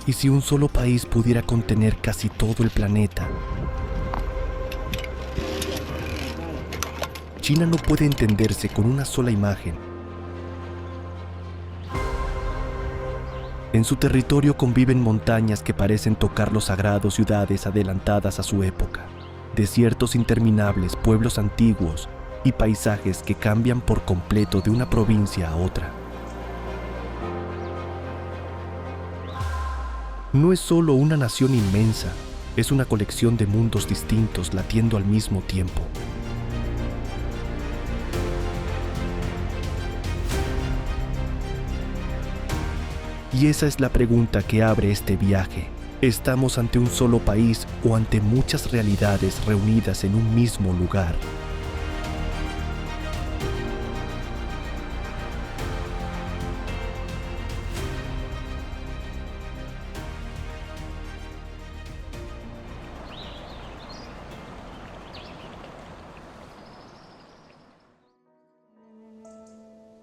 ¿Y si un solo país pudiera contener casi todo el planeta? China no puede entenderse con una sola imagen. En su territorio conviven montañas que parecen tocar lo sagrado, ciudades adelantadas a su época, desiertos interminables, pueblos antiguos y paisajes que cambian por completo de una provincia a otra. No es solo una nación inmensa, es una colección de mundos distintos latiendo al mismo tiempo. Y esa es la pregunta que abre este viaje. ¿Estamos ante un solo país o ante muchas realidades reunidas en un mismo lugar?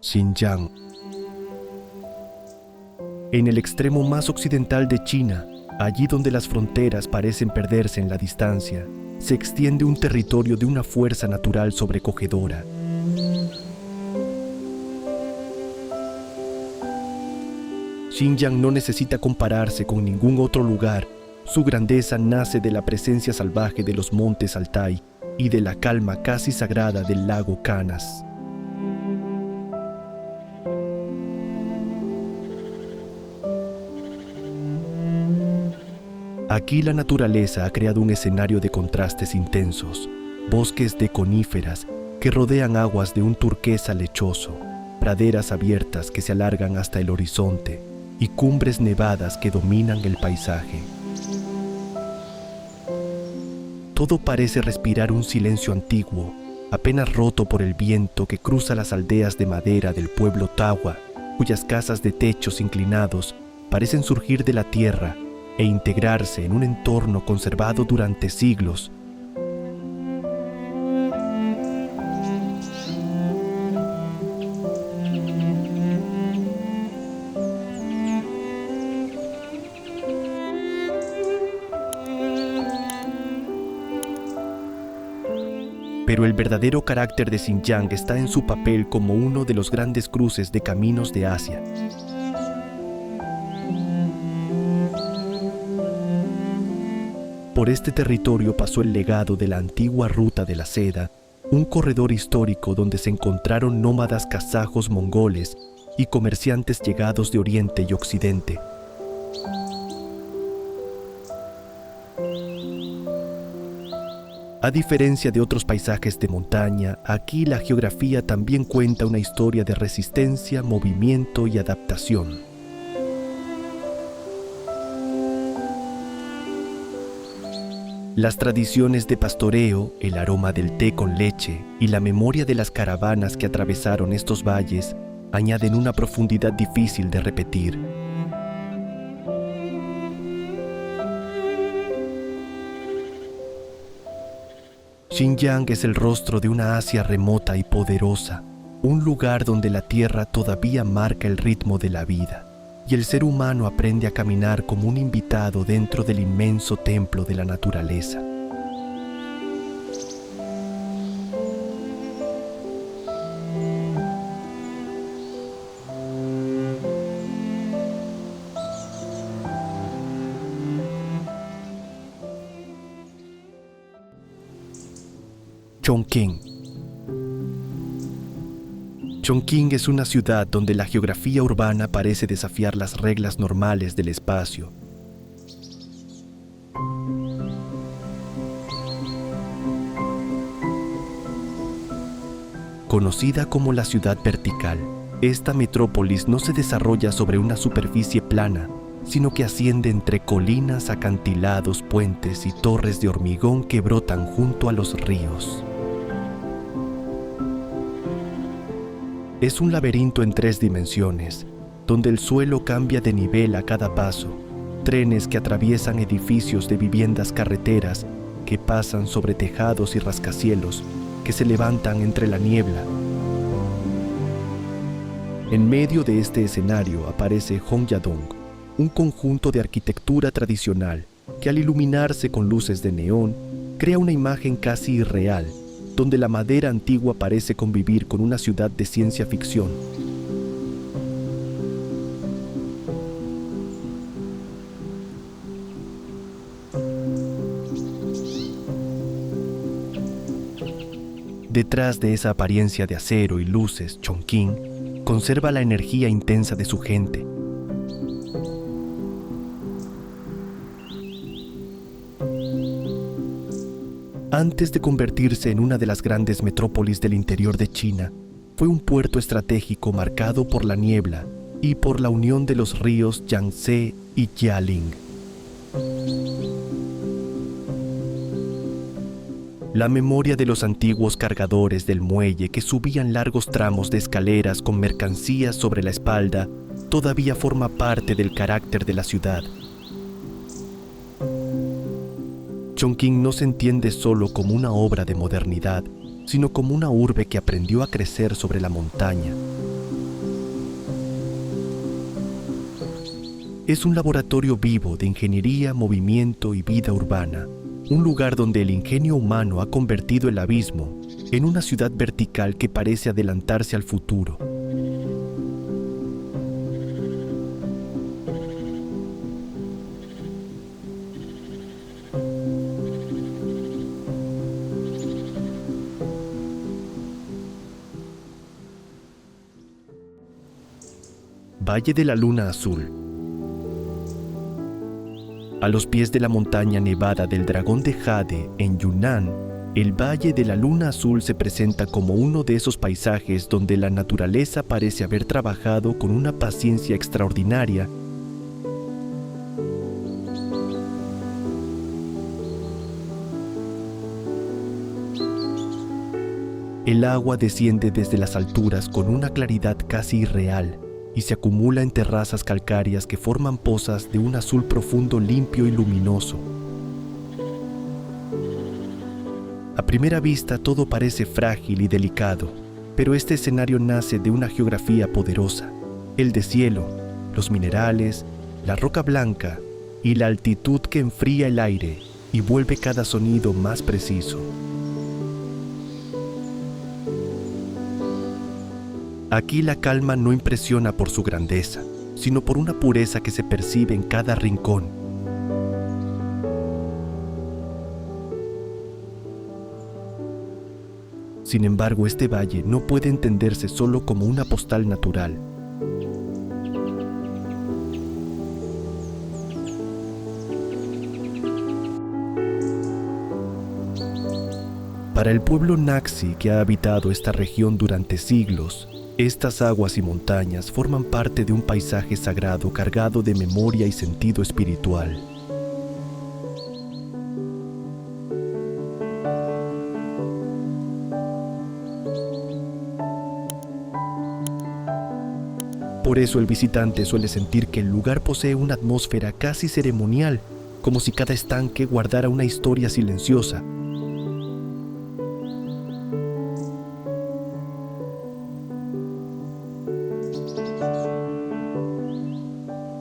Xinjiang. En el extremo más occidental de China, allí donde las fronteras parecen perderse en la distancia, se extiende un territorio de una fuerza natural sobrecogedora. Xinjiang no necesita compararse con ningún otro lugar. Su grandeza nace de la presencia salvaje de los montes Altai y de la calma casi sagrada del lago Canas. Aquí la naturaleza ha creado un escenario de contrastes intensos, bosques de coníferas que rodean aguas de un turquesa lechoso, praderas abiertas que se alargan hasta el horizonte y cumbres nevadas que dominan el paisaje. Todo parece respirar un silencio antiguo, apenas roto por el viento que cruza las aldeas de madera del pueblo Tawa, cuyas casas de techos inclinados parecen surgir de la tierra e integrarse en un entorno conservado durante siglos. Pero el verdadero carácter de Xinjiang está en su papel como uno de los grandes cruces de caminos de Asia. Por este territorio pasó el legado de la antigua ruta de la seda, un corredor histórico donde se encontraron nómadas kazajos mongoles y comerciantes llegados de Oriente y Occidente. A diferencia de otros paisajes de montaña, aquí la geografía también cuenta una historia de resistencia, movimiento y adaptación. Las tradiciones de pastoreo, el aroma del té con leche y la memoria de las caravanas que atravesaron estos valles añaden una profundidad difícil de repetir. Xinjiang es el rostro de una Asia remota y poderosa, un lugar donde la tierra todavía marca el ritmo de la vida. Y el ser humano aprende a caminar como un invitado dentro del inmenso templo de la naturaleza. Chongqing. Chongqing es una ciudad donde la geografía urbana parece desafiar las reglas normales del espacio. Conocida como la ciudad vertical, esta metrópolis no se desarrolla sobre una superficie plana, sino que asciende entre colinas, acantilados, puentes y torres de hormigón que brotan junto a los ríos. Es un laberinto en 3 dimensiones, donde el suelo cambia de nivel a cada paso, trenes que atraviesan edificios de viviendas carreteras que pasan sobre tejados y rascacielos que se levantan entre la niebla. En medio de este escenario aparece Hongyadong, un conjunto de arquitectura tradicional que al iluminarse con luces de neón crea una imagen casi irreal, donde la madera antigua parece convivir con una ciudad de ciencia ficción. Detrás de esa apariencia de acero y luces, Chongqing conserva la energía intensa de su gente. Antes de convertirse en una de las grandes metrópolis del interior de China, fue un puerto estratégico marcado por la niebla y por la unión de los ríos Yangtze y Jialing. La memoria de los antiguos cargadores del muelle que subían largos tramos de escaleras con mercancías sobre la espalda todavía forma parte del carácter de la ciudad. Chongqing no se entiende solo como una obra de modernidad, sino como una urbe que aprendió a crecer sobre la montaña. Es un laboratorio vivo de ingeniería, movimiento y vida urbana. Un lugar donde el ingenio humano ha convertido el abismo en una ciudad vertical que parece adelantarse al futuro. Valle de la Luna Azul. A los pies de la montaña nevada del Dragón de Jade, en Yunnan, el Valle de la Luna Azul se presenta como uno de esos paisajes donde la naturaleza parece haber trabajado con una paciencia extraordinaria. El agua desciende desde las alturas con una claridad casi irreal y se acumula en terrazas calcáreas que forman pozas de un azul profundo, limpio y luminoso. A primera vista todo parece frágil y delicado, pero este escenario nace de una geografía poderosa: el deshielo, los minerales, la roca blanca y la altitud que enfría el aire y vuelve cada sonido más preciso. Aquí la calma no impresiona por su grandeza, sino por una pureza que se percibe en cada rincón. Sin embargo, este valle no puede entenderse solo como una postal natural. Para el pueblo Naxi que ha habitado esta región durante siglos, estas aguas y montañas forman parte de un paisaje sagrado cargado de memoria y sentido espiritual. Por eso el visitante suele sentir que el lugar posee una atmósfera casi ceremonial, como si cada estanque guardara una historia silenciosa.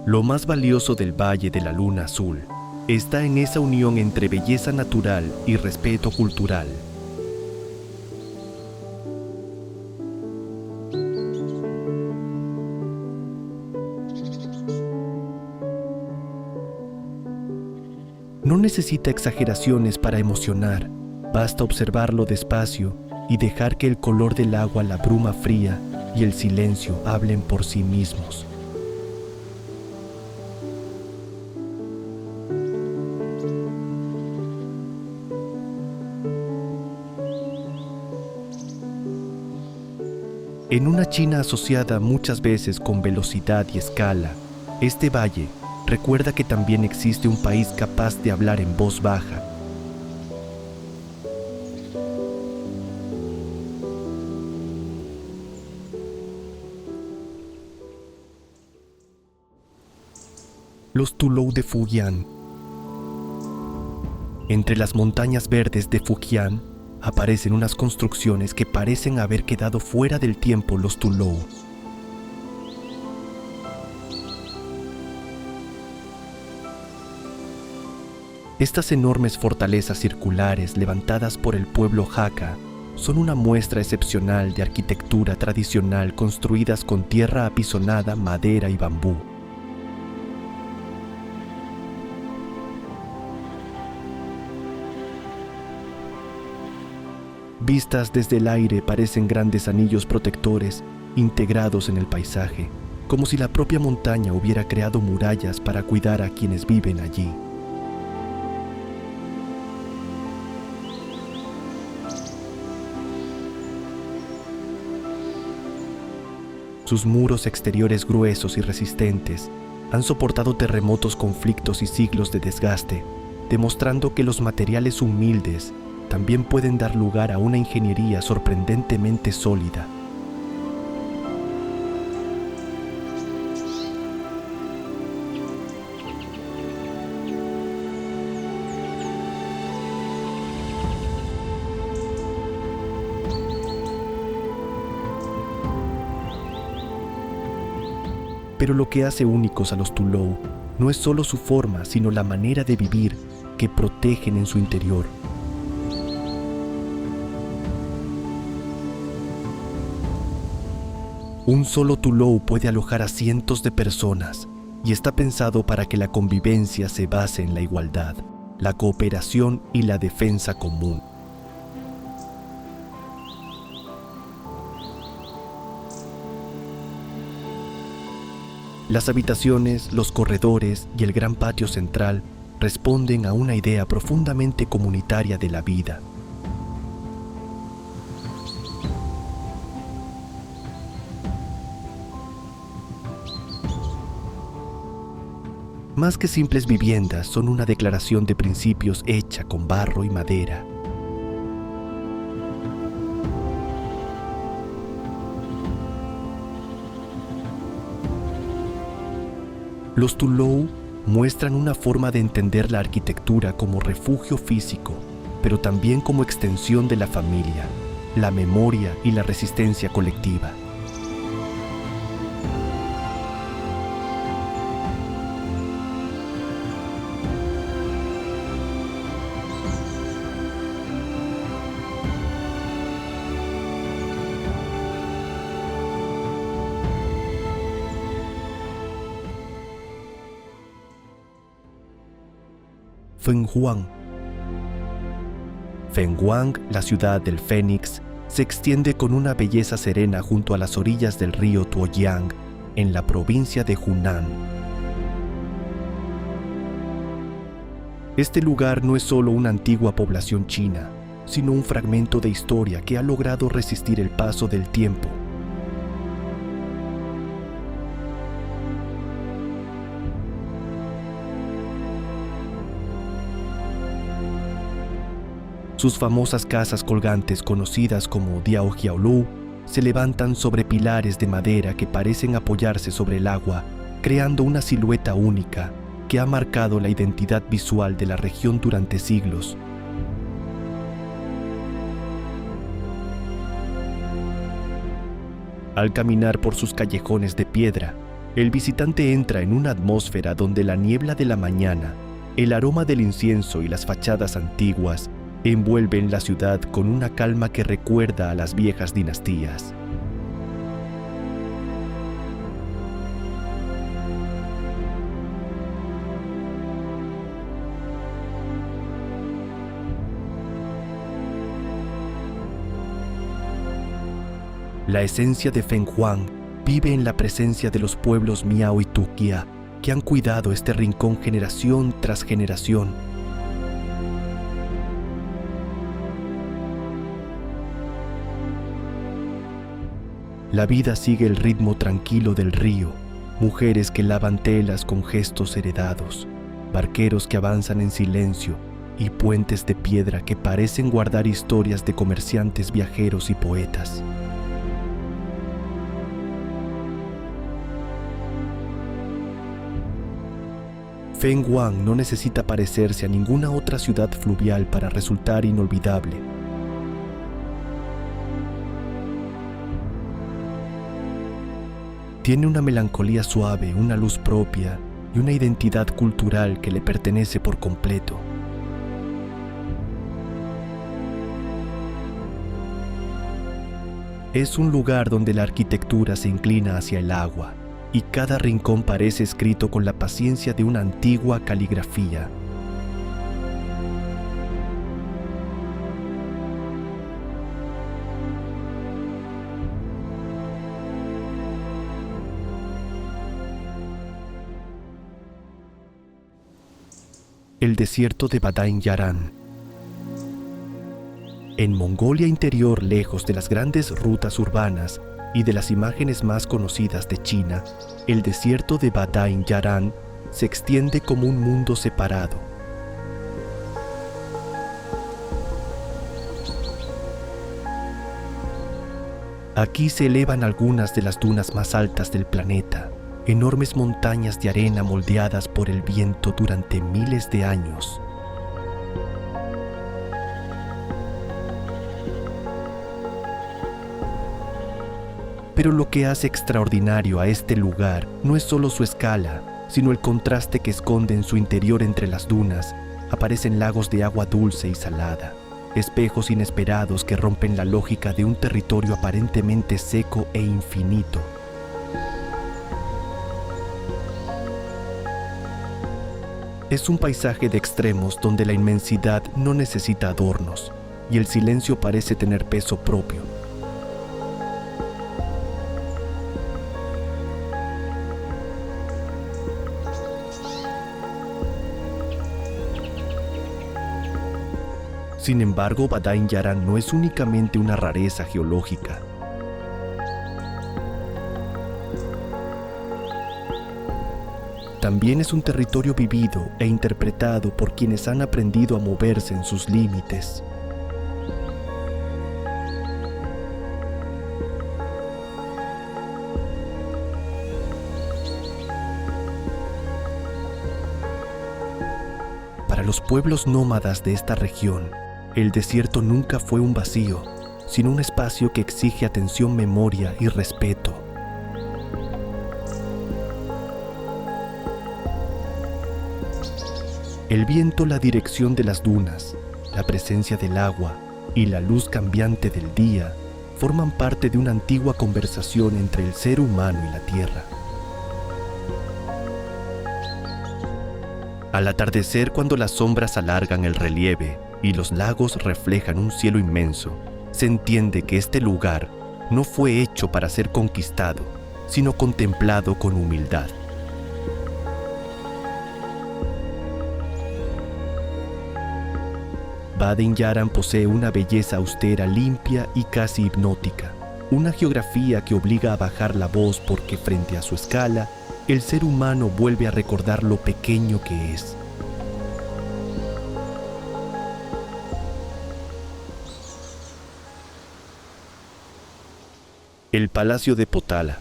Lo más valioso del Valle de la Luna Azul está en esa unión entre belleza natural y respeto cultural. No necesita exageraciones para emocionar, basta observarlo despacio y dejar que el color del agua, la bruma fría y el silencio hablen por sí mismos. En una China asociada muchas veces con velocidad y escala, este valle recuerda que también existe un país capaz de hablar en voz baja. Los Tulou de Fujian. Entre las montañas verdes de Fujian aparecen unas construcciones que parecen haber quedado fuera del tiempo. Los Tulou Estas enormes fortalezas circulares levantadas por el pueblo Hakka son una muestra excepcional de arquitectura tradicional construidas con tierra apisonada, madera y bambú. Vistas desde el aire parecen grandes anillos protectores integrados en el paisaje, como si la propia montaña hubiera creado murallas para cuidar a quienes viven allí. Sus muros exteriores gruesos y resistentes han soportado terremotos, conflictos y siglos de desgaste, demostrando que los materiales humildes también pueden dar lugar a una ingeniería sorprendentemente sólida. Pero lo que hace únicos a los Tulou no es solo su forma, sino la manera de vivir que protegen en su interior. Un solo Tulou puede alojar a cientos de personas y está pensado para que la convivencia se base en la igualdad, la cooperación y la defensa común. Las habitaciones, los corredores y el gran patio central responden a una idea profundamente comunitaria de la vida. Más que simples viviendas, son una declaración de principios hecha con barro y madera. Los Tulou muestran una forma de entender la arquitectura como refugio físico, pero también como extensión de la familia, la memoria y la resistencia colectiva. Pheng Huang. Pheng Huang, la ciudad del Fénix, se extiende con una belleza serena junto a las orillas del río Tuoyang, en la provincia de Hunan. Este lugar no es solo una antigua población china, sino un fragmento de historia que ha logrado resistir el paso del tiempo. Sus famosas casas colgantes, conocidas como Diaojiaolu, se levantan sobre pilares de madera que parecen apoyarse sobre el agua, creando una silueta única que ha marcado la identidad visual de la región durante siglos. Al caminar por sus callejones de piedra, el visitante entra en una atmósfera donde la niebla de la mañana, el aroma del incienso y las fachadas antiguas envuelven la ciudad con una calma que recuerda a las viejas dinastías. La esencia de Pheng Huang vive en la presencia de los pueblos Miao y Tukia, que han cuidado este rincón generación tras generación. La vida sigue el ritmo tranquilo del río, mujeres que lavan telas con gestos heredados, barqueros que avanzan en silencio y puentes de piedra que parecen guardar historias de comerciantes, viajeros y poetas. Pheng Huang no necesita parecerse a ninguna otra ciudad fluvial para resultar inolvidable. Tiene una melancolía suave, una luz propia y una identidad cultural que le pertenece por completo. Es un lugar donde la arquitectura se inclina hacia el agua y cada rincón parece escrito con la paciencia de una antigua caligrafía. El desierto de Badain Yaran. En Mongolia interior, lejos de las grandes rutas urbanas y de las imágenes más conocidas de China, el desierto de Badain Yaran se extiende como un mundo separado. Aquí se elevan algunas de las dunas más altas del planeta, enormes montañas de arena moldeadas por el viento durante miles de años. Pero lo que hace extraordinario a este lugar no es solo su escala, sino el contraste que esconde en su interior. Entre las dunas aparecen lagos de agua dulce y salada, espejos inesperados que rompen la lógica de un territorio aparentemente seco e infinito. Es un paisaje de extremos donde la inmensidad no necesita adornos y el silencio parece tener peso propio. Sin embargo, Badain Yaran no es únicamente una rareza geológica. También es un territorio vivido e interpretado por quienes han aprendido a moverse en sus límites. Para los pueblos nómadas de esta región, el desierto nunca fue un vacío, sino un espacio que exige atención, memoria y respeto. El viento, la dirección de las dunas, la presencia del agua y la luz cambiante del día forman parte de una antigua conversación entre el ser humano y la tierra. Al atardecer, cuando las sombras alargan el relieve y los lagos reflejan un cielo inmenso, se entiende que este lugar no fue hecho para ser conquistado, sino contemplado con humildad. Badain Yaran posee una belleza austera, limpia y casi hipnótica, una geografía que obliga a bajar la voz porque frente a su escala, el ser humano vuelve a recordar lo pequeño que es. El Palacio de Potala.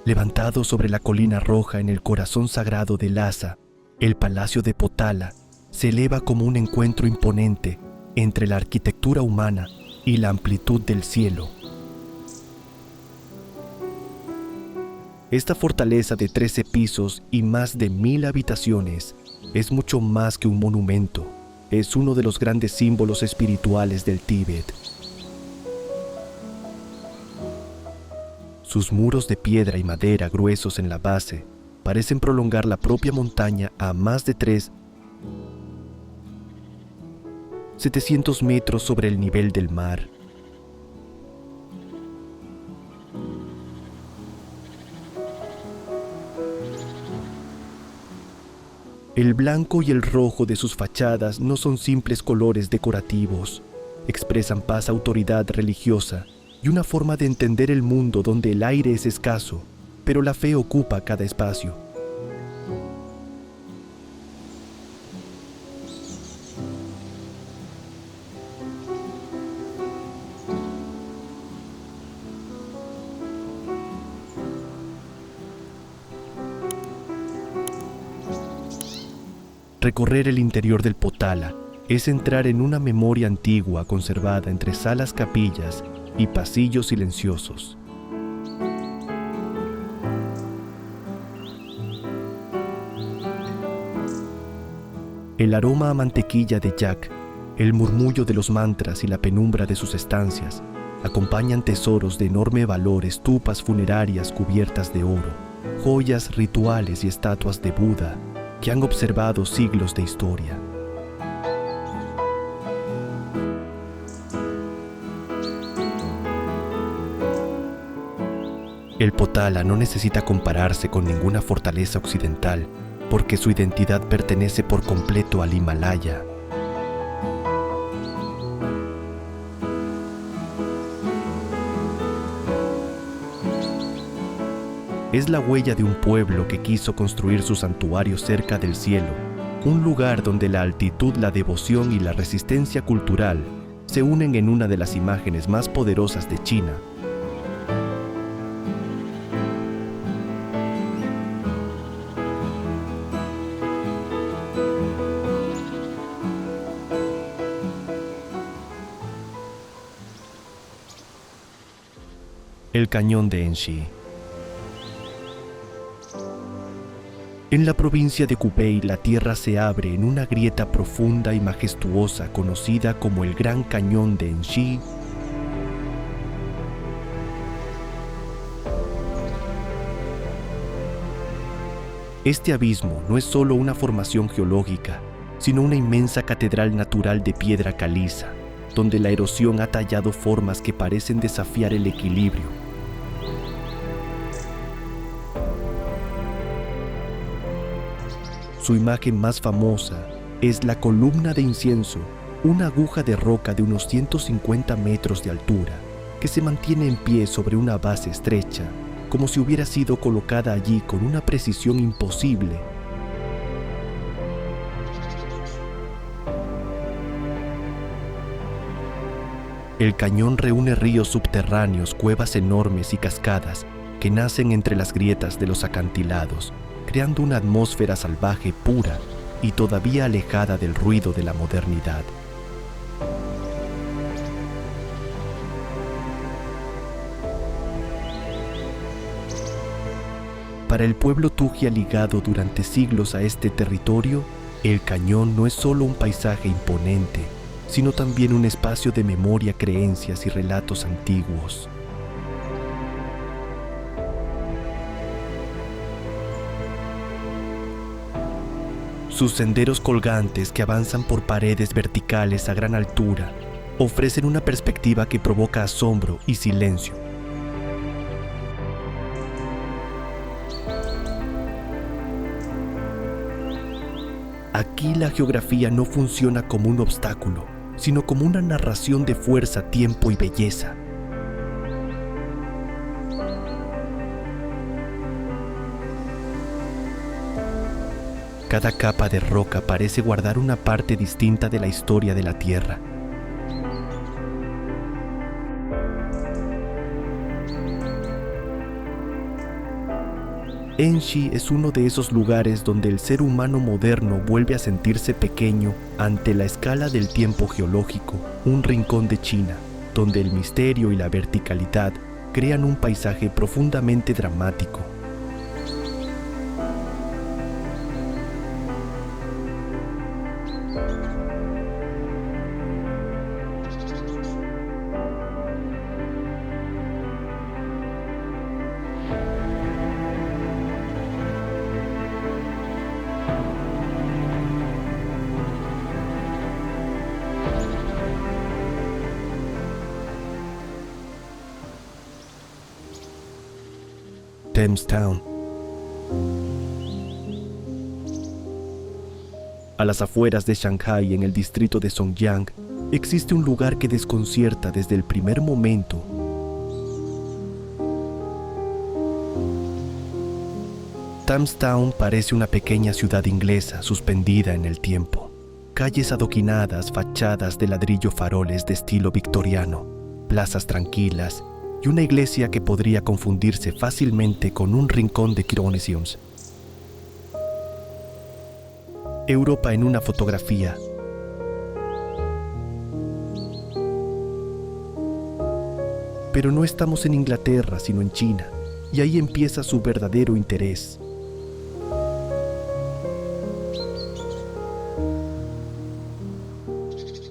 Levantado sobre la colina roja en el corazón sagrado de Lhasa, el Palacio de Potala se eleva como un encuentro imponente entre la arquitectura humana y la amplitud del cielo. Esta fortaleza de 13 pisos y más de 1000 habitaciones es mucho más que un monumento. Es uno de los grandes símbolos espirituales del Tíbet. Sus muros de piedra y madera gruesos en la base parecen prolongar la propia montaña a más de 700 metros sobre el nivel del mar. El blanco y el rojo de sus fachadas no son simples colores decorativos, expresan paz, autoridad religiosa y una forma de entender el mundo donde el aire es escaso, pero la fe ocupa cada espacio. Recorrer el interior del Potala es entrar en una memoria antigua conservada entre salas, capillas y pasillos silenciosos. El aroma a mantequilla de yak, El murmullo de los mantras y la penumbra de sus estancias acompañan tesoros de enorme valor, estupas funerarias cubiertas de oro, joyas rituales y estatuas de Buda que han observado siglos de historia. El Potala no necesita compararse con ninguna fortaleza occidental, porque su identidad pertenece por completo al Himalaya. Es la huella de un pueblo que quiso construir su santuario cerca del cielo, un lugar donde la altitud, la devoción y la resistencia cultural se unen en una de las imágenes más poderosas de China. El cañón de Enshi. En la provincia de Hubei, la tierra se abre en una grieta profunda y majestuosa conocida como el Gran Cañón de Enshi. Este abismo no es solo una formación geológica, sino una inmensa catedral natural de piedra caliza, donde la erosión ha tallado formas que parecen desafiar el equilibrio. Su imagen más famosa es la columna de incienso, una aguja de roca de unos 150 metros de altura, que se mantiene en pie sobre una base estrecha, como si hubiera sido colocada allí con una precisión imposible. El cañón reúne ríos subterráneos, cuevas enormes y cascadas que nacen entre las grietas de los acantilados, creando una atmósfera salvaje pura y todavía alejada del ruido de la modernidad. Para el pueblo Tujia ligado durante siglos a este territorio, el cañón no es solo un paisaje imponente, sino también un espacio de memoria, creencias y relatos antiguos. Sus senderos colgantes que avanzan por paredes verticales a gran altura ofrecen una perspectiva que provoca asombro y silencio. Aquí la geografía no funciona como un obstáculo, sino como una narración de fuerza, tiempo y belleza. Cada capa de roca parece guardar una parte distinta de la historia de la Tierra. Enshi es uno de esos lugares donde el ser humano moderno vuelve a sentirse pequeño ante la escala del tiempo geológico, un rincón de China, donde el misterio y la verticalidad crean un paisaje profundamente dramático. Thames Town. A las afueras de Shanghái, en el distrito de Songjiang, existe un lugar que desconcierta desde el primer momento. Thames Town parece una pequeña ciudad inglesa suspendida en el tiempo. Calles adoquinadas, fachadas de ladrillo, faroles de estilo victoriano, plazas tranquilas y una iglesia que podría confundirse fácilmente con un rincón de Quironesiums. Europa en una fotografía. Pero no estamos en Inglaterra, sino en China, y ahí empieza su verdadero interés.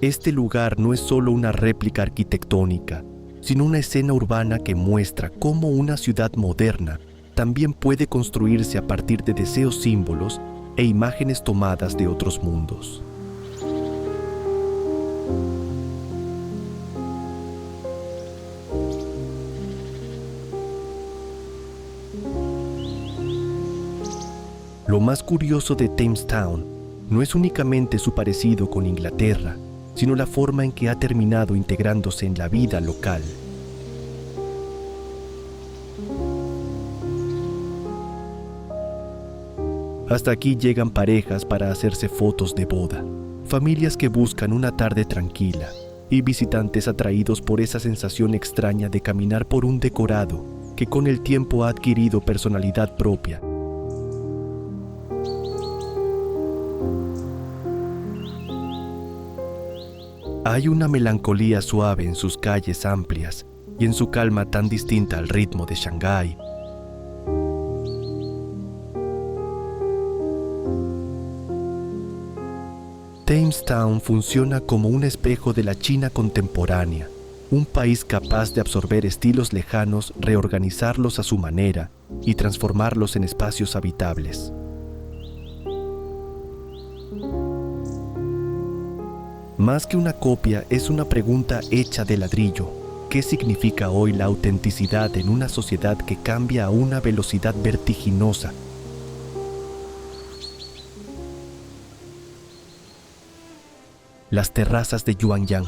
Este lugar no es solo una réplica arquitectónica, sino una escena urbana que muestra cómo una ciudad moderna también puede construirse a partir de deseos símbolos e imágenes tomadas de otros mundos. Lo más curioso de Thamestown no es únicamente su parecido con Inglaterra, sino la forma en que ha terminado integrándose en la vida local. Hasta aquí llegan parejas para hacerse fotos de boda, familias que buscan una tarde tranquila y visitantes atraídos por esa sensación extraña de caminar por un decorado que con el tiempo ha adquirido personalidad propia. Hay una melancolía suave en sus calles amplias y en su calma tan distinta al ritmo de Shanghái. Thamestown funciona como un espejo de la China contemporánea, un país capaz de absorber estilos lejanos, reorganizarlos a su manera y transformarlos en espacios habitables. Más que una copia, es una pregunta hecha de ladrillo. ¿Qué significa hoy la autenticidad en una sociedad que cambia a una velocidad vertiginosa? Las terrazas de Yuanyang.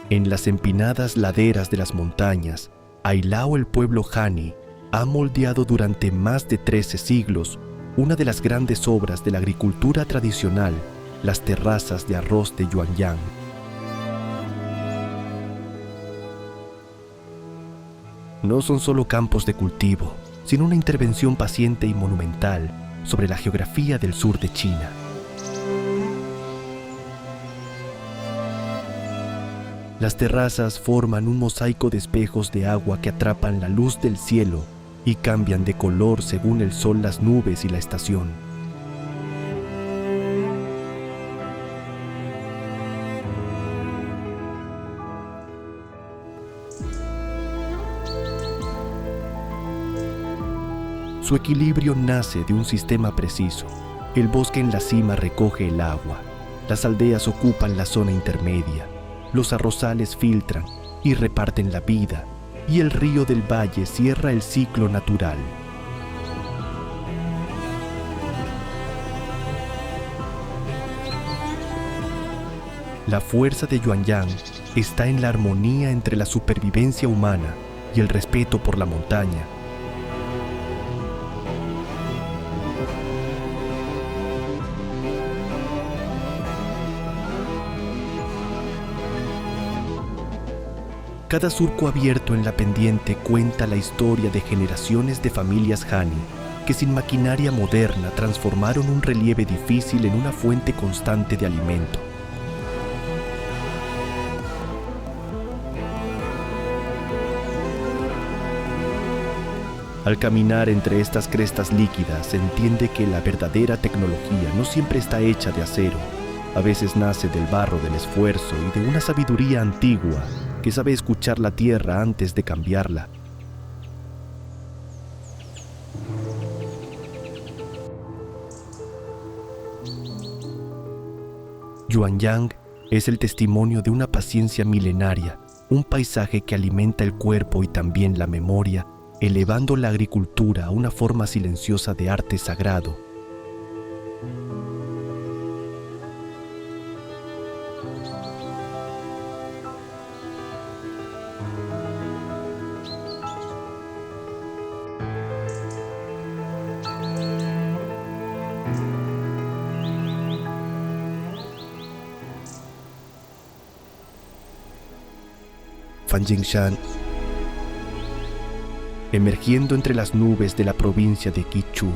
En las empinadas laderas de las montañas, Ailao, el pueblo Han, ha moldeado durante más de 13 siglos una de las grandes obras de la agricultura tradicional, las terrazas de arroz de Yuanyang. No son solo campos de cultivo, sino una intervención paciente y monumental sobre la geografía del sur de China. Las terrazas forman un mosaico de espejos de agua que atrapan la luz del cielo y cambian de color según el sol, las nubes y la estación. Su equilibrio nace de un sistema preciso. El bosque en la cima recoge el agua, las aldeas ocupan la zona intermedia, los arrozales filtran y reparten la vida, y el río del valle cierra el ciclo natural. La fuerza de Yuanyang está en la armonía entre la supervivencia humana y el respeto por la montaña. Cada surco abierto en la pendiente cuenta la historia de generaciones de familias Han que sin maquinaria moderna transformaron un relieve difícil en una fuente constante de alimento. Al caminar entre estas crestas líquidas, se entiende que la verdadera tecnología no siempre está hecha de acero. A veces nace del barro del esfuerzo y de una sabiduría antigua que sabe escuchar la tierra antes de cambiarla. Yuanyang es el testimonio de una paciencia milenaria, un paisaje que alimenta el cuerpo y también la memoria, elevando la agricultura a una forma silenciosa de arte sagrado. Fanjingshan. Emergiendo entre las nubes de la provincia de Guizhou,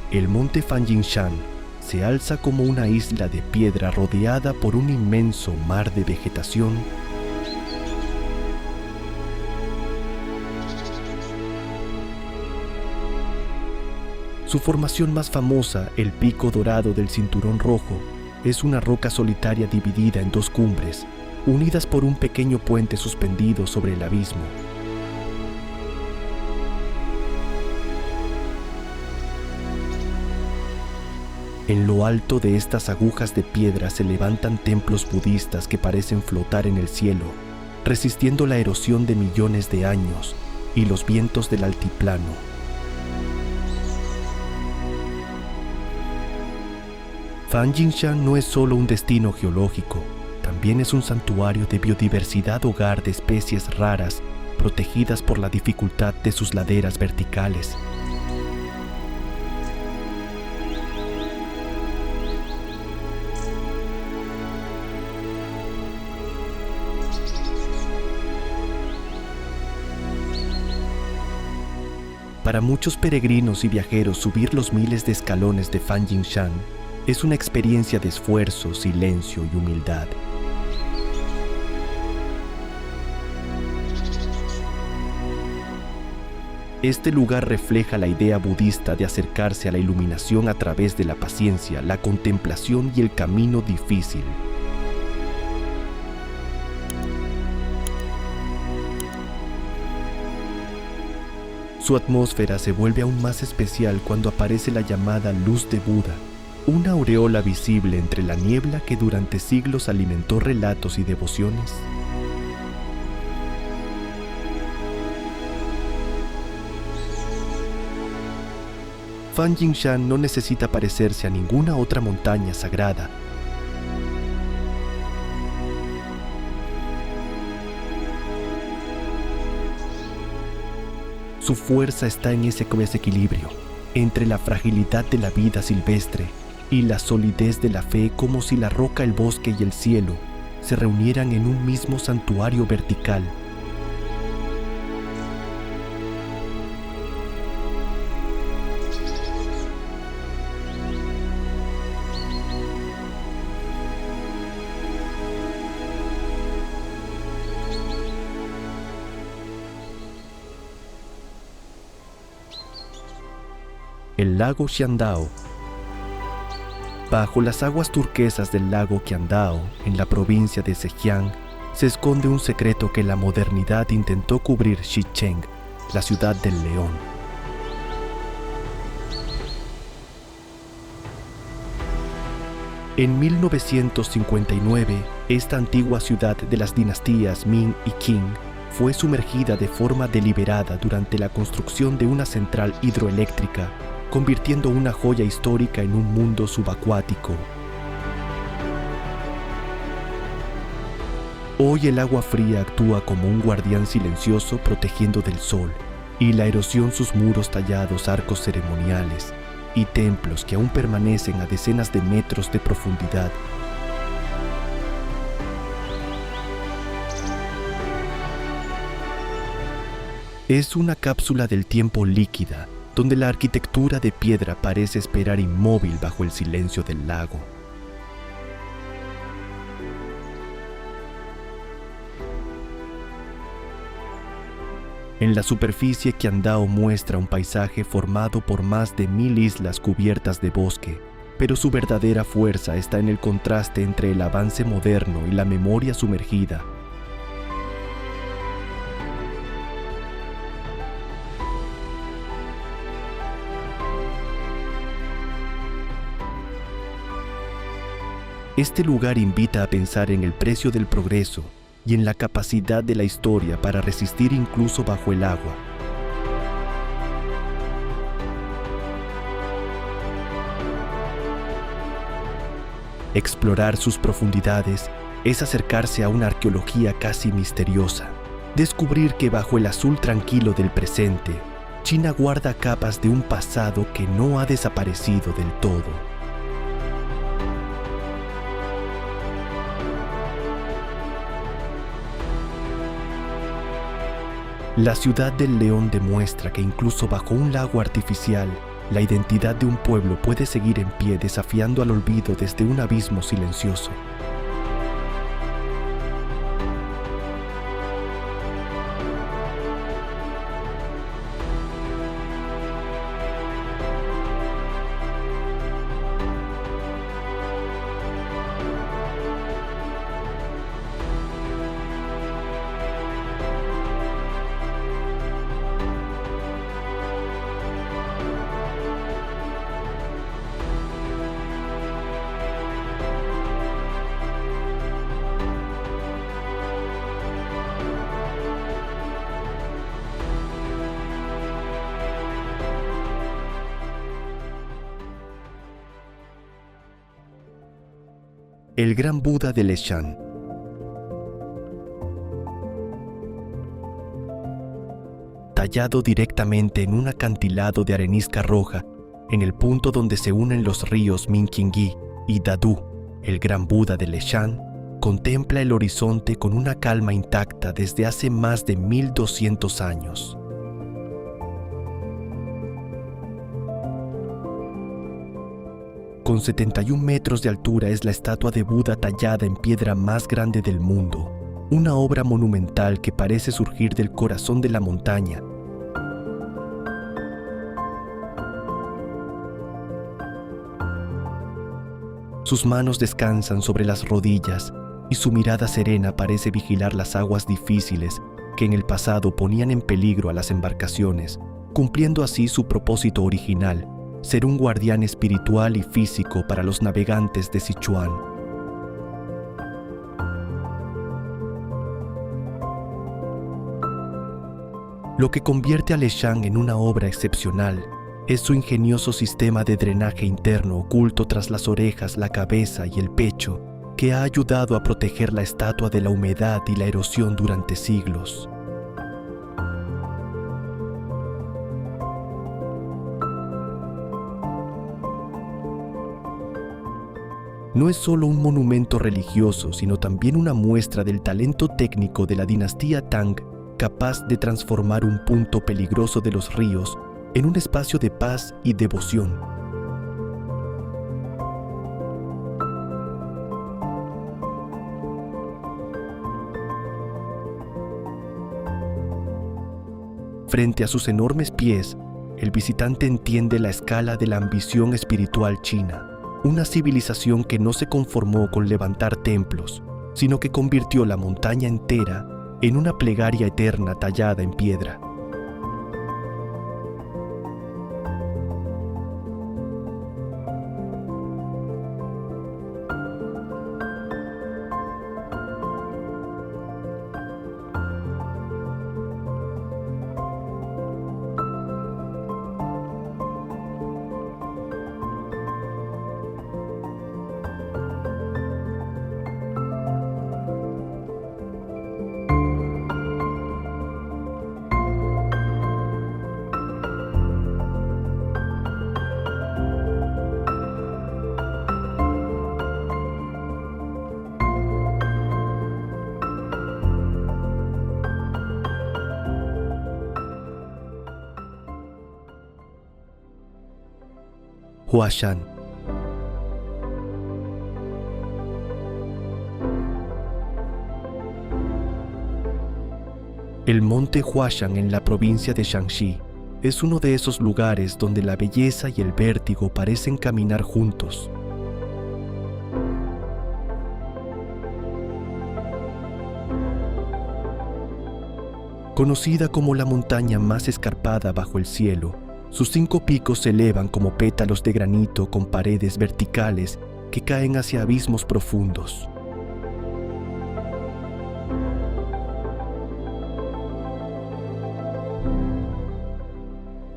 el monte Fanjingshan se alza como una isla de piedra rodeada por un inmenso mar de vegetación. Su formación más famosa, el pico dorado del cinturón rojo, es una roca solitaria dividida en dos cumbres, unidas por un pequeño puente suspendido sobre el abismo. En lo alto de estas agujas de piedra se levantan templos budistas que parecen flotar en el cielo, resistiendo la erosión de millones de años y los vientos del altiplano. Fanjingshan no es solo un destino geológico, también es un santuario de biodiversidad, hogar de especies raras protegidas por la dificultad de sus laderas verticales. Para muchos peregrinos y viajeros, subir los miles de escalones de Fanjingshan es una experiencia de esfuerzo, silencio y humildad. Este lugar refleja la idea budista de acercarse a la iluminación a través de la paciencia, la contemplación y el camino difícil. Su atmósfera se vuelve aún más especial cuando aparece la llamada luz de Buda, una aureola visible entre la niebla que durante siglos alimentó relatos y devociones. Fanjingshan no necesita parecerse a ninguna otra montaña sagrada. Su fuerza está en ese desequilibrio entre la fragilidad de la vida silvestre y la solidez de la fe, como si la roca, el bosque y el cielo se reunieran en un mismo santuario vertical. El lago Qiandao. Bajo las aguas turquesas del lago Qiandao, en la provincia de Zhejiang, se esconde un secreto que la modernidad intentó cubrir: Xicheng, la ciudad del león. En 1959, esta antigua ciudad de las dinastías Ming y Qing fue sumergida de forma deliberada durante la construcción de una central hidroeléctrica, convirtiendo una joya histórica en un mundo subacuático. Hoy el agua fría actúa como un guardián silencioso protegiendo del sol, y la erosión sus muros tallados, arcos ceremoniales y templos que aún permanecen a decenas de metros de profundidad. Es una cápsula del tiempo líquida, donde la arquitectura de piedra parece esperar inmóvil bajo el silencio del lago. En la superficie, Qiandao muestra un paisaje formado por más de 1000 islas cubiertas de bosque, pero su verdadera fuerza está en el contraste entre el avance moderno y la memoria sumergida. Este lugar invita a pensar en el precio del progreso y en la capacidad de la historia para resistir incluso bajo el agua. Explorar sus profundidades es acercarse a una arqueología casi misteriosa, descubrir que bajo el azul tranquilo del presente, China guarda capas de un pasado que no ha desaparecido del todo. La ciudad del león demuestra que incluso bajo un lago artificial, la identidad de un pueblo puede seguir en pie, desafiando al olvido desde un abismo silencioso. El Gran Buda de Leshan. Tallado directamente en un acantilado de arenisca roja, en el punto donde se unen los ríos Minqingui y Dadu, el Gran Buda de Leshan contempla el horizonte con una calma intacta desde hace más de 1200 años. Con 71 metros de altura es la estatua de Buda tallada en piedra más grande del mundo, una obra monumental que parece surgir del corazón de la montaña. Sus manos descansan sobre las rodillas y su mirada serena parece vigilar las aguas difíciles que en el pasado ponían en peligro a las embarcaciones, cumpliendo así su propósito original, ser un guardián espiritual y físico para los navegantes de Sichuan. Lo que convierte a Leshan en una obra excepcional es su ingenioso sistema de drenaje interno oculto tras las orejas, la cabeza y el pecho, que ha ayudado a proteger la estatua de la humedad y la erosión durante siglos. No es solo un monumento religioso, sino también una muestra del talento técnico de la dinastía Tang, capaz de transformar un punto peligroso de los ríos en un espacio de paz y devoción. Frente a sus enormes pies, el visitante entiende la escala de la ambición espiritual china, una civilización que no se conformó con levantar templos, sino que convirtió la montaña entera en una plegaria eterna tallada en piedra. Huashan. El monte Huashan en la provincia de Shanxi es uno de esos lugares donde la belleza y el vértigo parecen caminar juntos. Conocida como la montaña más escarpada bajo el cielo, sus 5 picos se elevan como pétalos de granito con paredes verticales que caen hacia abismos profundos.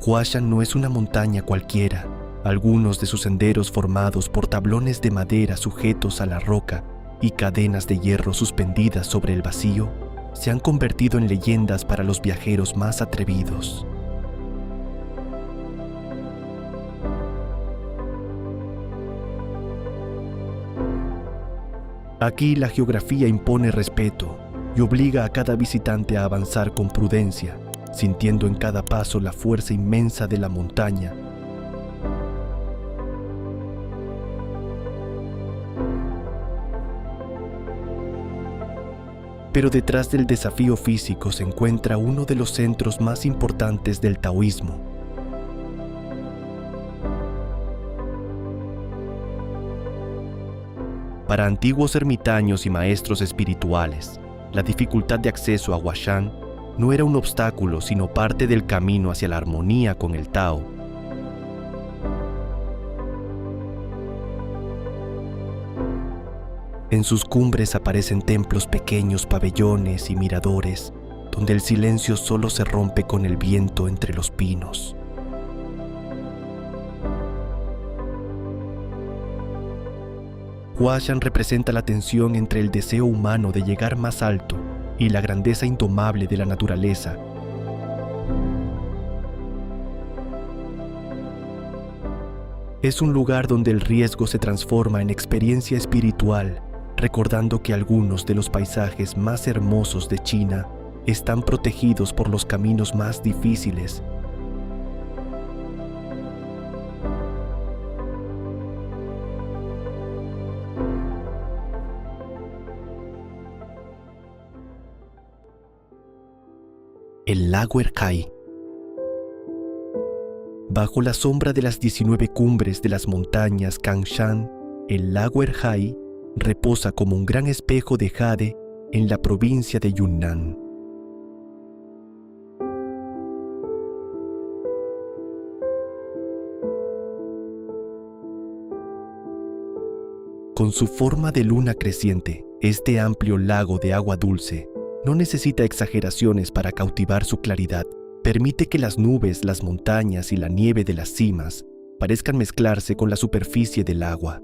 Huashan no es una montaña cualquiera. Algunos de sus senderos formados por tablones de madera sujetos a la roca y cadenas de hierro suspendidas sobre el vacío se han convertido en leyendas para los viajeros más atrevidos. Aquí la geografía impone respeto y obliga a cada visitante a avanzar con prudencia, sintiendo en cada paso la fuerza inmensa de la montaña. Pero detrás del desafío físico se encuentra uno de los centros más importantes del taoísmo. Para antiguos ermitaños y maestros espirituales, la dificultad de acceso a Huashan no era un obstáculo, sino parte del camino hacia la armonía con el Tao. En sus cumbres aparecen templos pequeños, pabellones y miradores, donde el silencio solo se rompe con el viento entre los pinos. Huashan representa la tensión entre el deseo humano de llegar más alto y la grandeza indomable de la naturaleza. Es un lugar donde el riesgo se transforma en experiencia espiritual, recordando que algunos de los paisajes más hermosos de China están protegidos por los caminos más difíciles. El lago Erhai. Bajo la sombra de las 19 cumbres de las montañas Kangshan, el lago Erhai reposa como un gran espejo de jade en la provincia de Yunnan. Con su forma de luna creciente, este amplio lago de agua dulce no necesita exageraciones para cautivar su claridad. Permite que las nubes, las montañas y la nieve de las cimas parezcan mezclarse con la superficie del agua.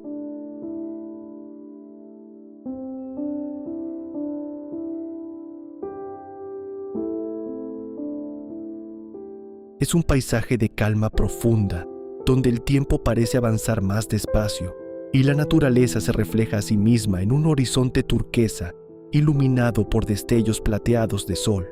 Es un paisaje de calma profunda, donde el tiempo parece avanzar más despacio y la naturaleza se refleja a sí misma en un horizonte turquesa iluminado por destellos plateados de sol.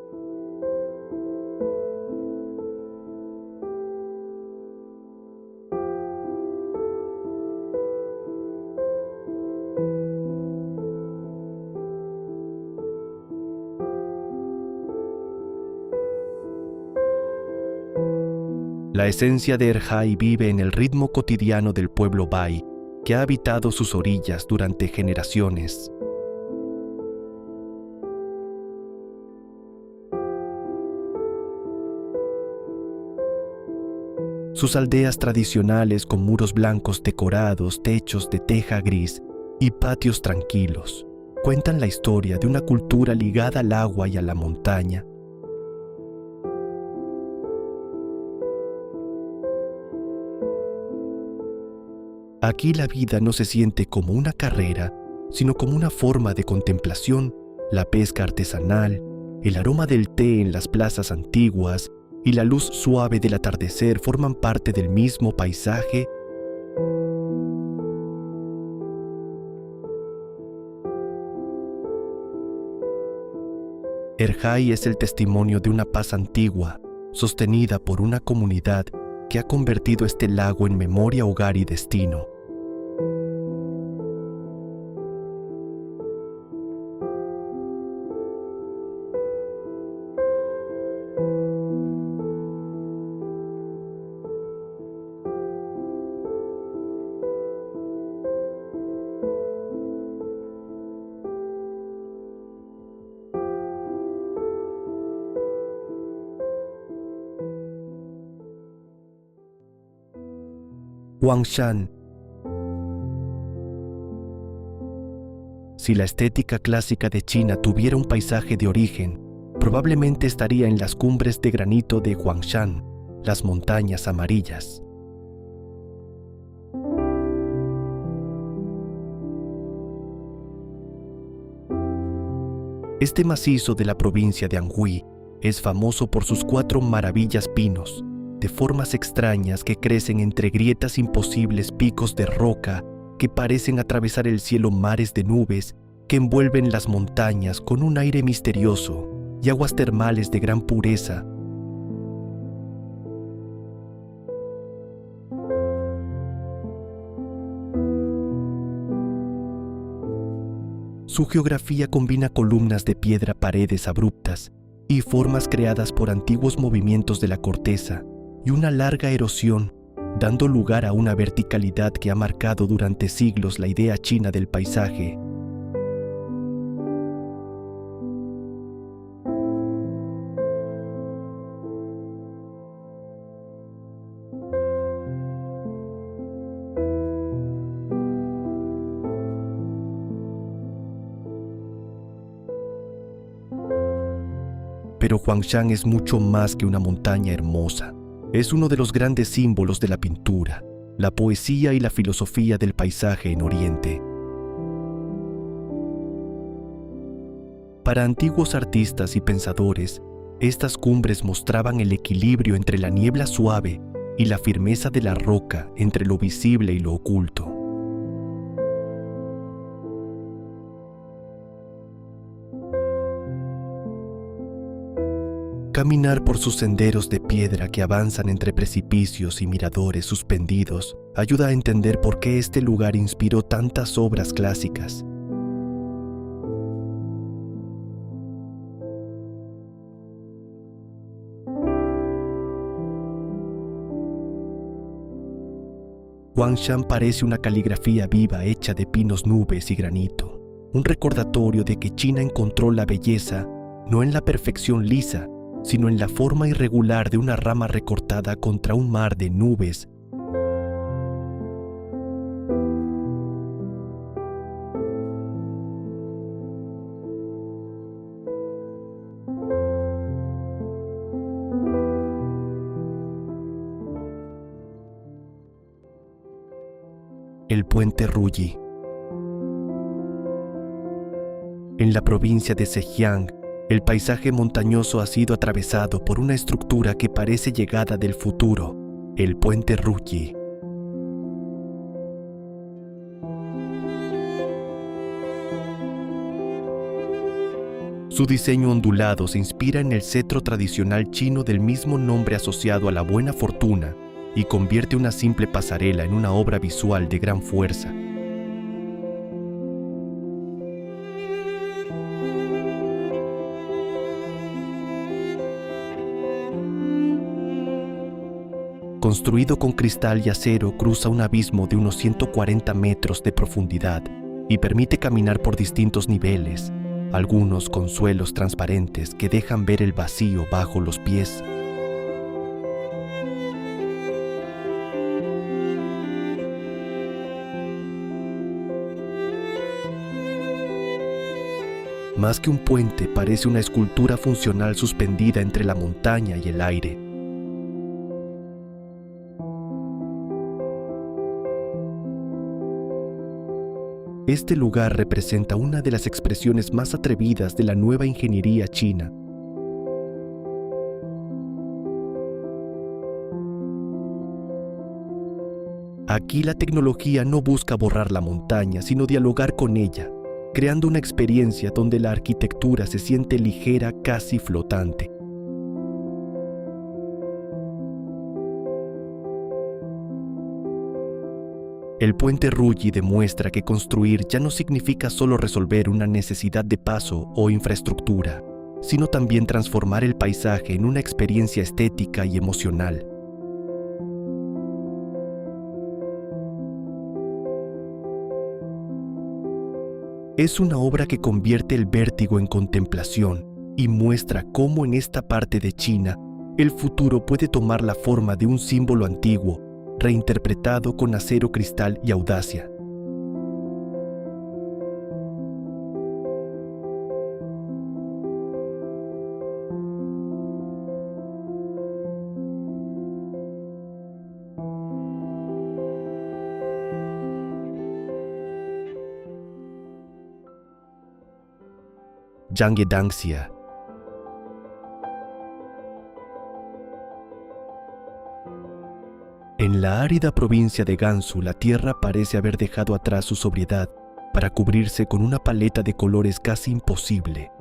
La esencia de Erhai vive en el ritmo cotidiano del pueblo Bai, que ha habitado sus orillas durante generaciones. Sus aldeas tradicionales con muros blancos decorados, techos de teja gris y patios tranquilos cuentan la historia de una cultura ligada al agua y a la montaña. Aquí la vida no se siente como una carrera, sino como una forma de contemplación. La pesca artesanal, el aroma del té en las plazas antiguas y la luz suave del atardecer forman parte del mismo paisaje. Erhai es el testimonio de una paz antigua, sostenida por una comunidad que ha convertido este lago en memoria, hogar y destino. Huangshan. Si la estética clásica de China tuviera un paisaje de origen, probablemente estaría en las cumbres de granito de Huangshan, las montañas amarillas. Este macizo de la provincia de Anhui es famoso por sus 4 maravillas pinos, de formas extrañas que crecen entre grietas imposibles, picos de roca que parecen atravesar el cielo, mares de nubes que envuelven las montañas con un aire misterioso y aguas termales de gran pureza. Su geografía combina columnas de piedra, paredes abruptas y formas creadas por antiguos movimientos de la corteza y una larga erosión, dando lugar a una verticalidad que ha marcado durante siglos la idea china del paisaje. Pero Huangshan es mucho más que una montaña hermosa. Es uno de los grandes símbolos de la pintura, la poesía y la filosofía del paisaje en Oriente. Para antiguos artistas y pensadores, estas cumbres mostraban el equilibrio entre la niebla suave y la firmeza de la roca entre lo visible y lo oculto. Caminar por sus senderos de piedra que avanzan entre precipicios y miradores suspendidos ayuda a entender por qué este lugar inspiró tantas obras clásicas. Huangshan parece una caligrafía viva hecha de pinos, nubes y granito, un recordatorio de que China encontró la belleza no en la perfección lisa, sino en la forma irregular de una rama recortada contra un mar de nubes. El puente Ruyi. En la provincia de Zhejiang, el paisaje montañoso ha sido atravesado por una estructura que parece llegada del futuro, el puente Ruyi. Su diseño ondulado se inspira en el cetro tradicional chino del mismo nombre asociado a la buena fortuna y convierte una simple pasarela en una obra visual de gran fuerza. Construido con cristal y acero, cruza un abismo de unos 140 metros de profundidad y permite caminar por distintos niveles, algunos con suelos transparentes que dejan ver el vacío bajo los pies. Más que un puente, parece una escultura funcional suspendida entre la montaña y el aire. Este lugar representa una de las expresiones más atrevidas de la nueva ingeniería china. Aquí la tecnología no busca borrar la montaña, sino dialogar con ella, creando una experiencia donde la arquitectura se siente ligera, casi flotante. El puente Ruyi demuestra que construir ya no significa solo resolver una necesidad de paso o infraestructura, sino también transformar el paisaje en una experiencia estética y emocional. Es una obra que convierte el vértigo en contemplación y muestra cómo en esta parte de China el futuro puede tomar la forma de un símbolo antiguo, reinterpretado con acero, cristal y audacia. Yangtze. En la árida provincia de Gansu, la tierra parece haber dejado atrás su sobriedad para cubrirse con una paleta de colores casi imposible.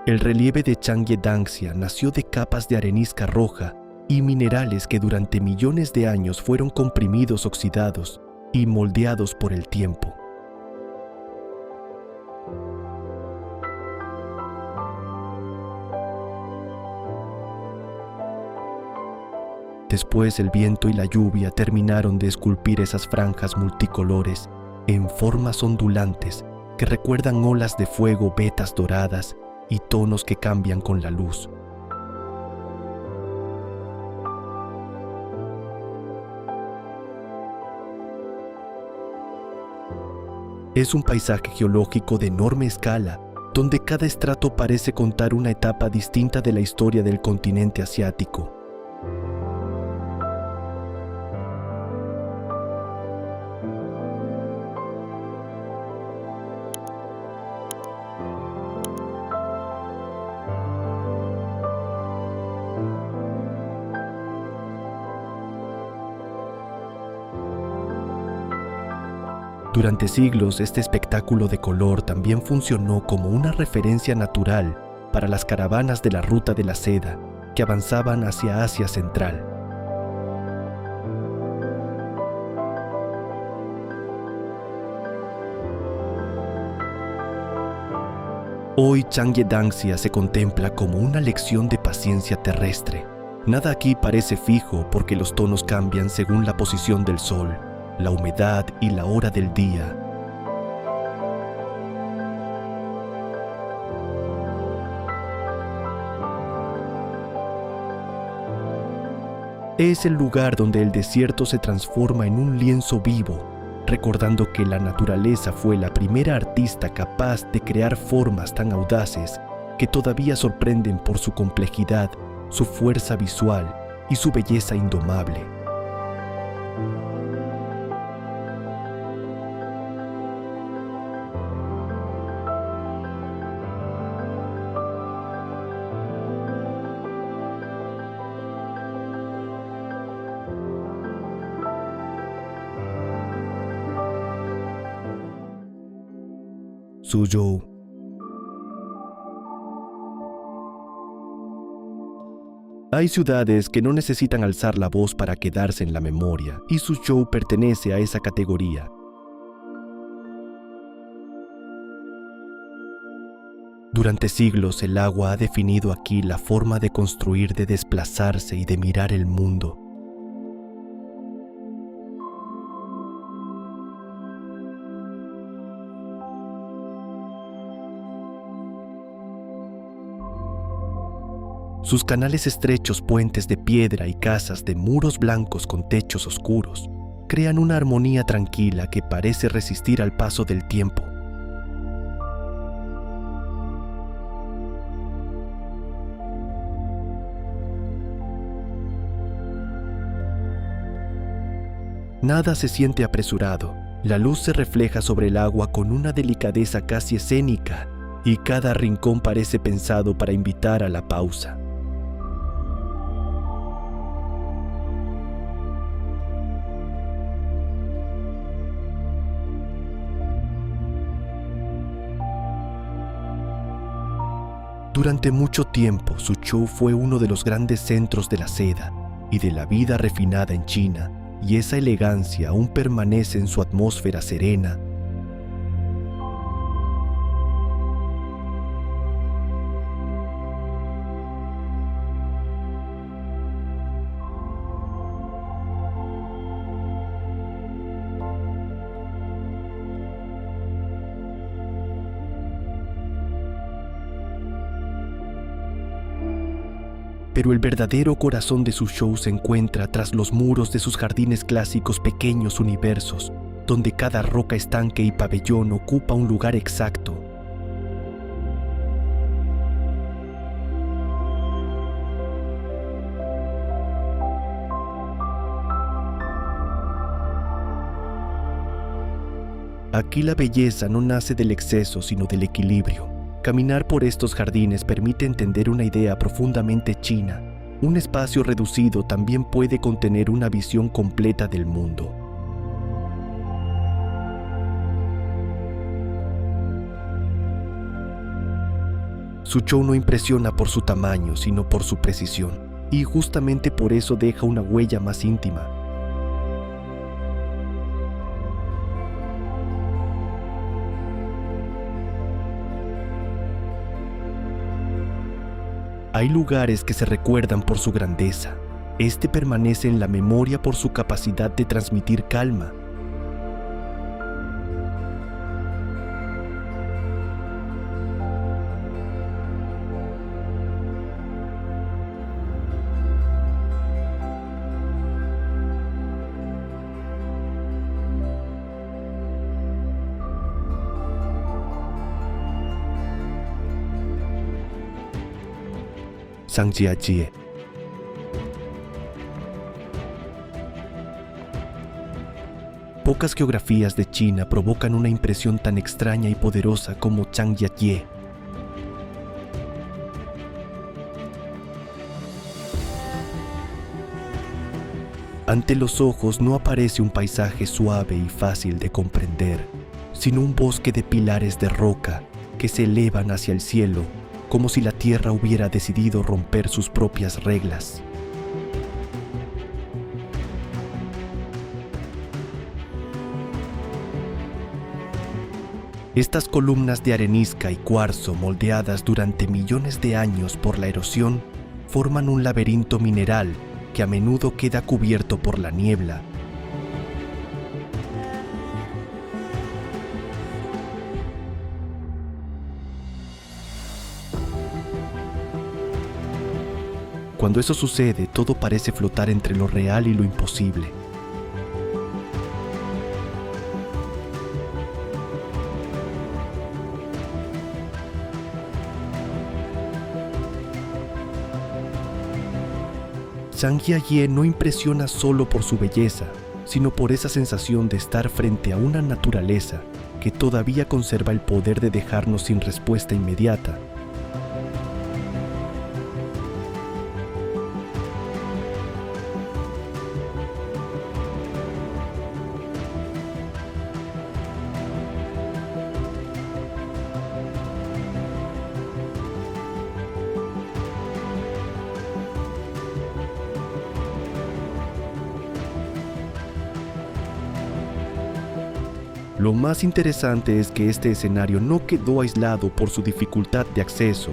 El relieve de Changyedangxia nació de capas de arenisca roja y minerales que durante millones de años fueron comprimidos, oxidados y moldeados por el tiempo. Después el viento y la lluvia terminaron de esculpir esas franjas multicolores en formas ondulantes que recuerdan olas de fuego, vetas doradas y tonos que cambian con la luz. Es un paisaje geológico de enorme escala, donde cada estrato parece contar una etapa distinta de la historia del continente asiático. Durante siglos, este espectáculo de color también funcionó como una referencia natural para las caravanas de la Ruta de la Seda que avanzaban hacia Asia Central. Hoy Changye-dangxia se contempla como una lección de paciencia terrestre. Nada aquí parece fijo porque los tonos cambian según la posición del sol, la humedad y la hora del día. Es el lugar donde el desierto se transforma en un lienzo vivo, recordando que la naturaleza fue la primera artista capaz de crear formas tan audaces que todavía sorprenden por su complejidad, su fuerza visual y su belleza indomable. Suzhou. Hay ciudades que no necesitan alzar la voz para quedarse en la memoria, y Suzhou pertenece a esa categoría. Durante siglos el agua ha definido aquí la forma de construir, de desplazarse y de mirar el mundo. Sus canales estrechos, puentes de piedra y casas de muros blancos con techos oscuros crean una armonía tranquila que parece resistir al paso del tiempo. Nada se siente apresurado. La luz se refleja sobre el agua con una delicadeza casi escénica y cada rincón parece pensado para invitar a la pausa. Durante mucho tiempo, Suzhou fue uno de los grandes centros de la seda y de la vida refinada en China, y esa elegancia aún permanece en su atmósfera serena. Pero el verdadero corazón de Suzhou se encuentra tras los muros de sus jardines clásicos, pequeños universos, donde cada roca, estanque y pabellón ocupa un lugar exacto. Aquí la belleza no nace del exceso, sino del equilibrio. Caminar por estos jardines permite entender una idea profundamente china. Un espacio reducido también puede contener una visión completa del mundo. Suzhou no impresiona por su tamaño, sino por su precisión, y justamente por eso deja una huella más íntima. Hay lugares que se recuerdan por su grandeza. Este permanece en la memoria por su capacidad de transmitir calma. Zhangjiajie. Pocas geografías de China provocan una impresión tan extraña y poderosa como Zhangjiajie. Ante los ojos no aparece un paisaje suave y fácil de comprender, sino un bosque de pilares de roca que se elevan hacia el cielo, como si la tierra hubiera decidido romper sus propias reglas. Estas columnas de arenisca y cuarzo moldeadas durante millones de años por la erosión forman un laberinto mineral que a menudo queda cubierto por la niebla. Cuando eso sucede, todo parece flotar entre lo real y lo imposible. Zhangjiajie no impresiona solo por su belleza, sino por esa sensación de estar frente a una naturaleza que todavía conserva el poder de dejarnos sin respuesta inmediata. Lo más interesante es que este escenario no quedó aislado por su dificultad de acceso.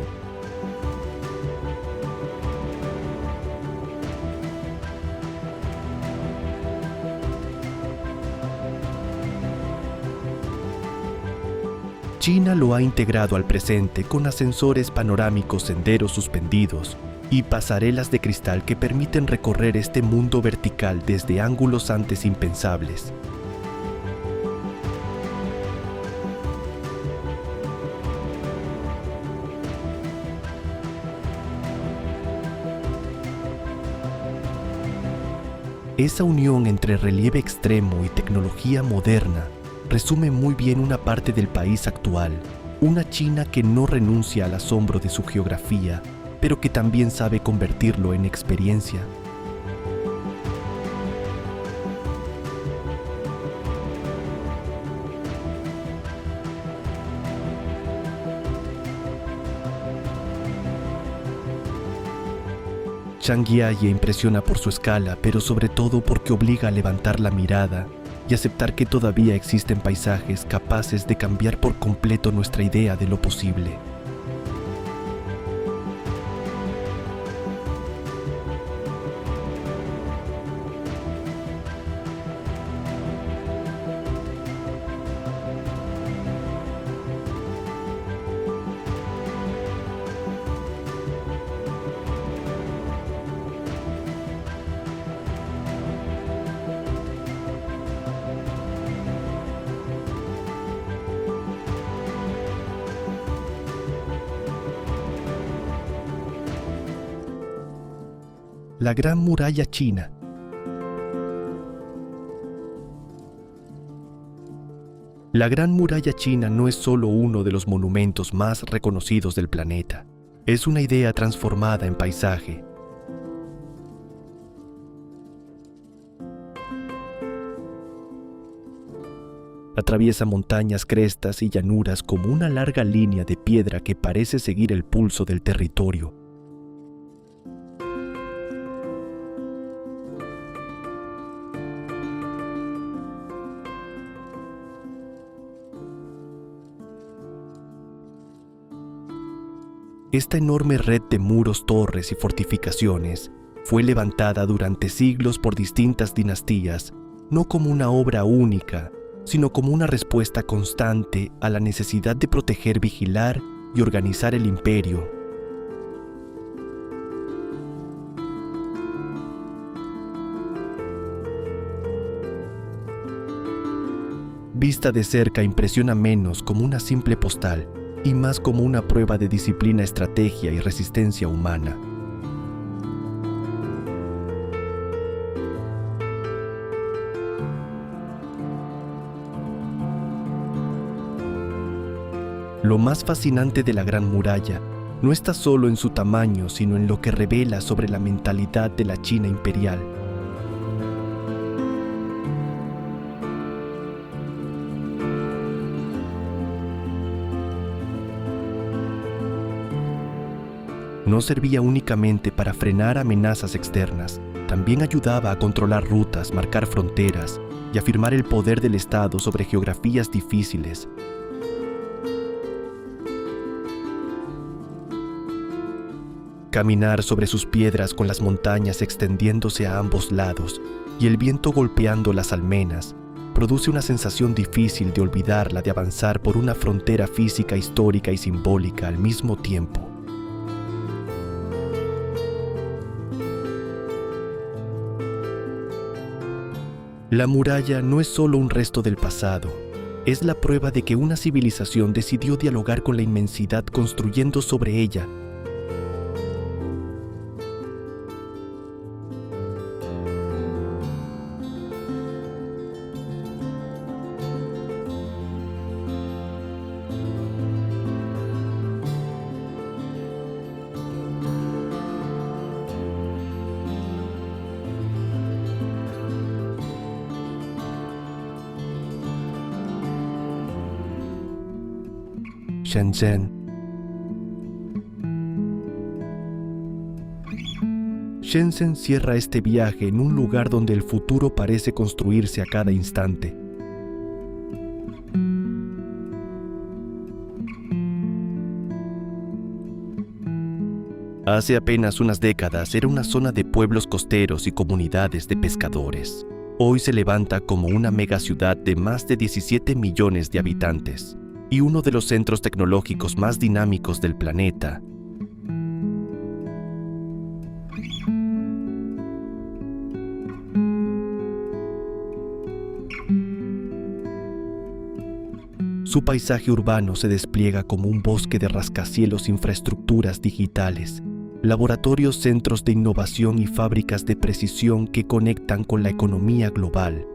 China lo ha integrado al presente con ascensores panorámicos, senderos suspendidos y pasarelas de cristal que permiten recorrer este mundo vertical desde ángulos antes impensables. Esa unión entre relieve extremo y tecnología moderna resume muy bien una parte del país actual, una China que no renuncia al asombro de su geografía, pero que también sabe convertirlo en experiencia. Zhangjiajie impresiona por su escala, pero sobre todo porque obliga a levantar la mirada y aceptar que todavía existen paisajes capaces de cambiar por completo nuestra idea de lo posible. La Gran Muralla China. La Gran Muralla China no es solo uno de los monumentos más reconocidos del planeta. Es una idea transformada en paisaje. Atraviesa montañas, crestas y llanuras como una larga línea de piedra que parece seguir el pulso del territorio. Esta enorme red de muros, torres y fortificaciones fue levantada durante siglos por distintas dinastías, no como una obra única, sino como una respuesta constante a la necesidad de proteger, vigilar y organizar el imperio. Vista de cerca impresiona menos como una simple postal y más como una prueba de disciplina, estrategia y resistencia humana. Lo más fascinante de la Gran Muralla no está solo en su tamaño, sino en lo que revela sobre la mentalidad de la China imperial. No servía únicamente para frenar amenazas externas, también ayudaba a controlar rutas, marcar fronteras y afirmar el poder del Estado sobre geografías difíciles. Caminar sobre sus piedras con las montañas extendiéndose a ambos lados y el viento golpeando las almenas produce una sensación difícil de olvidar, la de avanzar por una frontera física, histórica y simbólica al mismo tiempo. La muralla no es solo un resto del pasado, es la prueba de que una civilización decidió dialogar con la inmensidad construyendo sobre ella. Shenzhen. Shenzhen cierra este viaje en un lugar donde el futuro parece construirse a cada instante. Hace apenas unas décadas era una zona de pueblos costeros y comunidades de pescadores. Hoy se levanta como una megaciudad de más de 17 millones de habitantes y uno de los centros tecnológicos más dinámicos del planeta. Su paisaje urbano se despliega como un bosque de rascacielos, infraestructuras digitales, laboratorios, centros de innovación y fábricas de precisión que conectan con la economía global.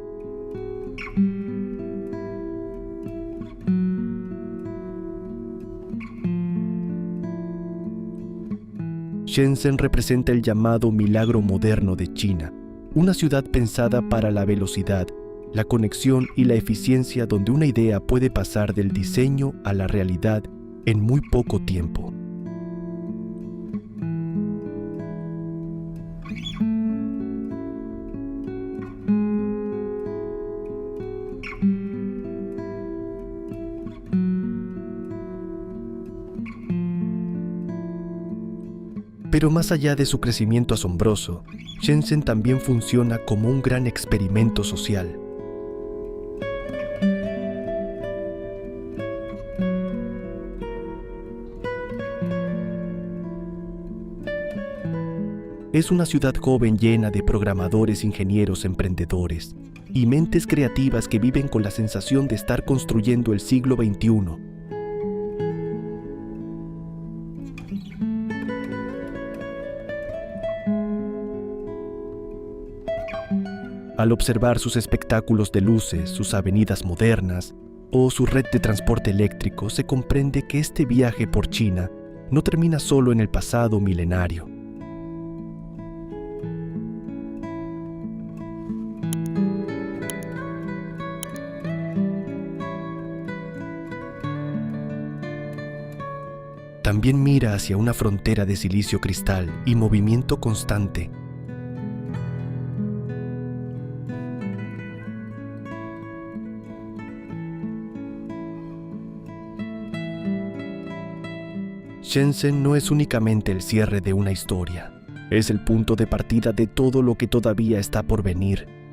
Shenzhen representa el llamado milagro moderno de China, una ciudad pensada para la velocidad, la conexión y la eficiencia, donde una idea puede pasar del diseño a la realidad en muy poco tiempo. Pero más allá de su crecimiento asombroso, Shenzhen también funciona como un gran experimento social. Es una ciudad joven llena de programadores, ingenieros, emprendedores y mentes creativas que viven con la sensación de estar construyendo el siglo XXI. Al observar sus espectáculos de luces, sus avenidas modernas o su red de transporte eléctrico, se comprende que este viaje por China no termina solo en el pasado milenario. También mira hacia una frontera de silicio cristal y movimiento constante. Shenzhen no es únicamente el cierre de una historia, es el punto de partida de todo lo que todavía está por venir.